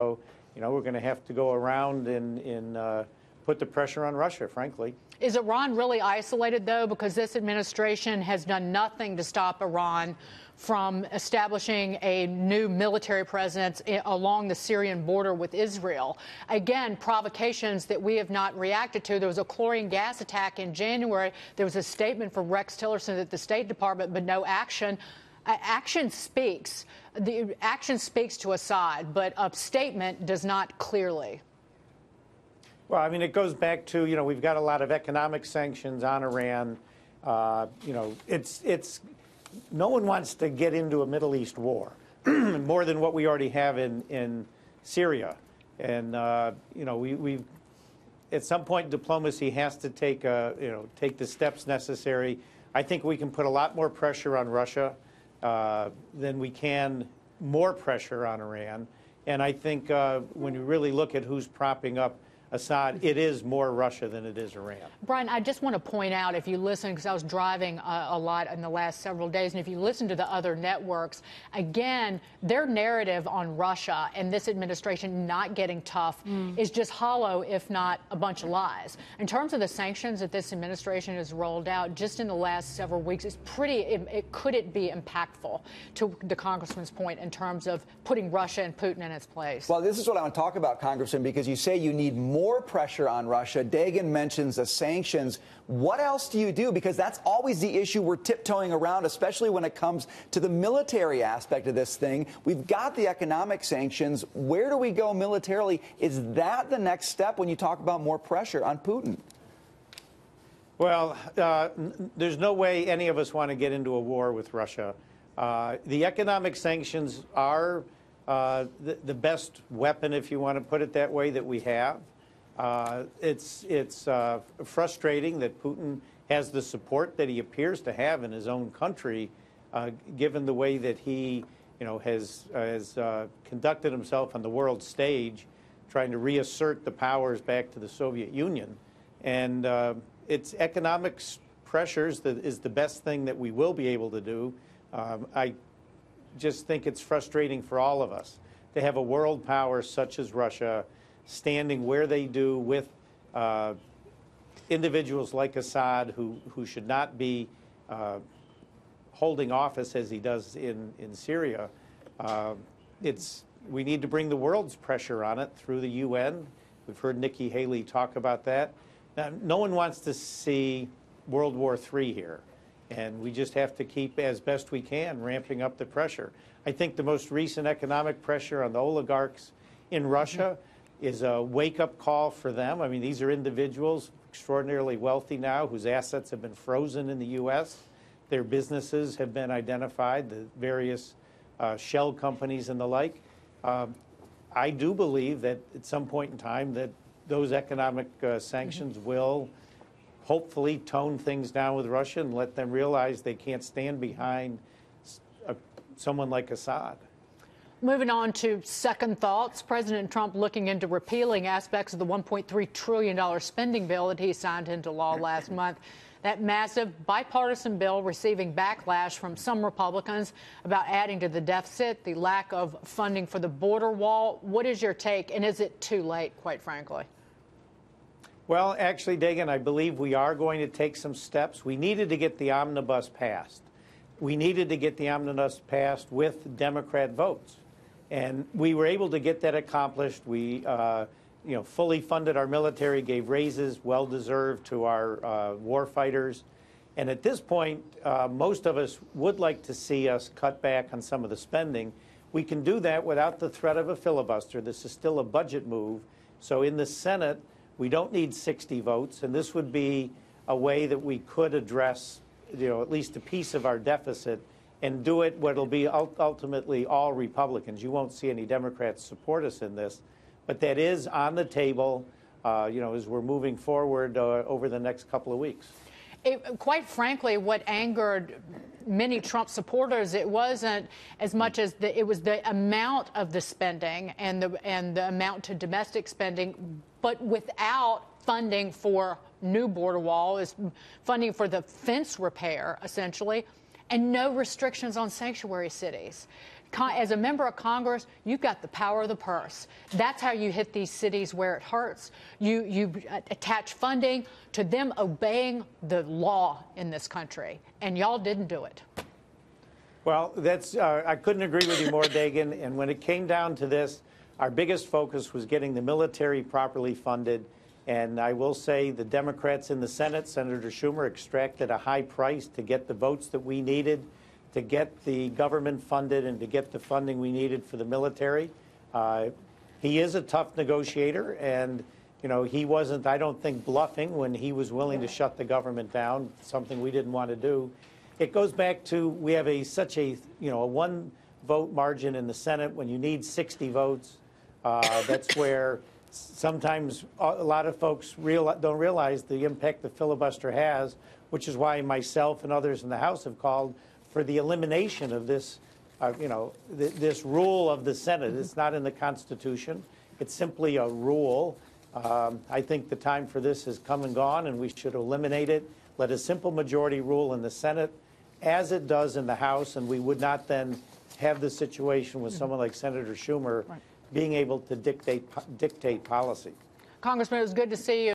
So, we're going to have to go around and put the pressure on Russia, frankly. Is Iran really isolated, though? Because this administration has done nothing to stop Iran from establishing a new military presence along the Syrian border with Israel. Again, provocations that we have not reacted to. There was a chlorine gas attack in January. There was a statement from Rex Tillerson at the State Department, but no action. Action speaks. The action speaks to Assad, but a statement does not clearly. Well, I mean, it goes back to, we've got a lot of economic sanctions on Iran. No one wants to get into a Middle East war more than what we already have in Syria. And, we've at some point, diplomacy has to take the steps necessary. I think we can put a lot more pressure on Russia than we can more pressure on Iran. And I think when you really look at who's propping up Assad, it is more Russia than it is Iran. Brian, I just want to point out, if you listen, because I was driving a lot in the last several days, and if you listen to the other networks, again, their narrative on Russia and this administration not getting tough is just hollow, if not a bunch of lies. In terms of the sanctions that this administration has rolled out just in the last several weeks, it's could it be impactful, to the Congressman's point, in terms of putting Russia and Putin in its place? Well, this is what I want to talk about, Congressman, because you say you need more pressure on Russia. Dagan mentions the sanctions. What else do you do? Because that's always the issue we're tiptoeing around, especially when it comes to the military aspect of this thing. We've got the economic sanctions. Where do we go militarily? Is that the next step when you talk about more pressure on Putin? Well, there's no way any of us want to get into a war with Russia. The economic sanctions are the best weapon, if you want to put it that way, that we have. It's frustrating that Putin has the support that he appears to have in his own country, given the way that he, has conducted himself on the world stage, trying to reassert the powers back to the Soviet Union. And it's economic pressures that is the best thing that we will be able to do. I just think it's frustrating for all of us to have a world power such as Russia standing where they do with individuals like Assad, who should not be holding office as he does in Syria. We need to bring the world's pressure on it through the UN. We've heard Nikki Haley talk about that. Now, no one wants to see World War III here, and we just have to keep, as best we can, ramping up the pressure. I think the most recent economic pressure on the oligarchs in Russia is a wake-up call for them. I mean, these are individuals extraordinarily wealthy now whose assets have been frozen in the U.S. Their businesses have been identified, the various shell companies and the like. I do believe that at some point in time that those economic sanctions will hopefully tone things down with Russia and let them realize they can't stand behind someone like Assad. Moving on to second thoughts, President Trump looking into repealing aspects of the $1.3 trillion spending bill that he signed into law last month. That massive bipartisan bill receiving backlash from some Republicans about adding to the deficit, the lack of funding for the border wall. What is your take, and is it too late, quite frankly? Well, actually, Dagan, I believe we are going to take some steps. We needed to get the omnibus passed. We needed to get the omnibus passed with Democrat votes. And we were able to get that accomplished. We, fully funded our military, gave raises, well-deserved, to our war fighters. And at this point, most of us would like to see us cut back on some of the spending. We can do that without the threat of a filibuster. This is still a budget move. So in the Senate, we don't need 60 votes, and this would be a way that we could address, at least a piece of our deficit, and do it what will be ultimately all Republicans. You won't see any Democrats support us in this, but that is on the table, as we're moving forward over the next couple of weeks. Quite frankly, what angered many Trump supporters, it wasn't as much as it was the amount of the spending and the amount to domestic spending, but without funding for new border wall, is funding for the fence repair, essentially, and no restrictions on sanctuary cities. As a member of Congress, you've got the power of the purse. That's how you hit these cities where it hurts. You attach funding to them obeying the law in this country, and y'all didn't do it. Well, that's I couldn't agree with you more, Dagan. And when it came down to this, our biggest focus was getting the military properly funded. And I will say the Democrats in the Senate, Senator Schumer, extracted a high price to get the votes that we needed to get the government funded and to get the funding we needed for the military. He is a tough negotiator, and he wasn't, I don't think, bluffing when he was willing to shut the government down, something we didn't want to do. It goes back to we have such a one vote margin in the Senate when you need 60 votes. That's where sometimes a lot of folks don't realize the impact the filibuster has, which is why myself and others in the House have called for the elimination of this, this rule of the Senate. It's not in the Constitution. It's simply a rule. I think the time for this has come and gone, and we should eliminate it. Let a simple majority rule in the Senate as it does in the House, and we would not then have the situation with someone like Senator Schumer being able to dictate policy. Congressman, it was good to see you.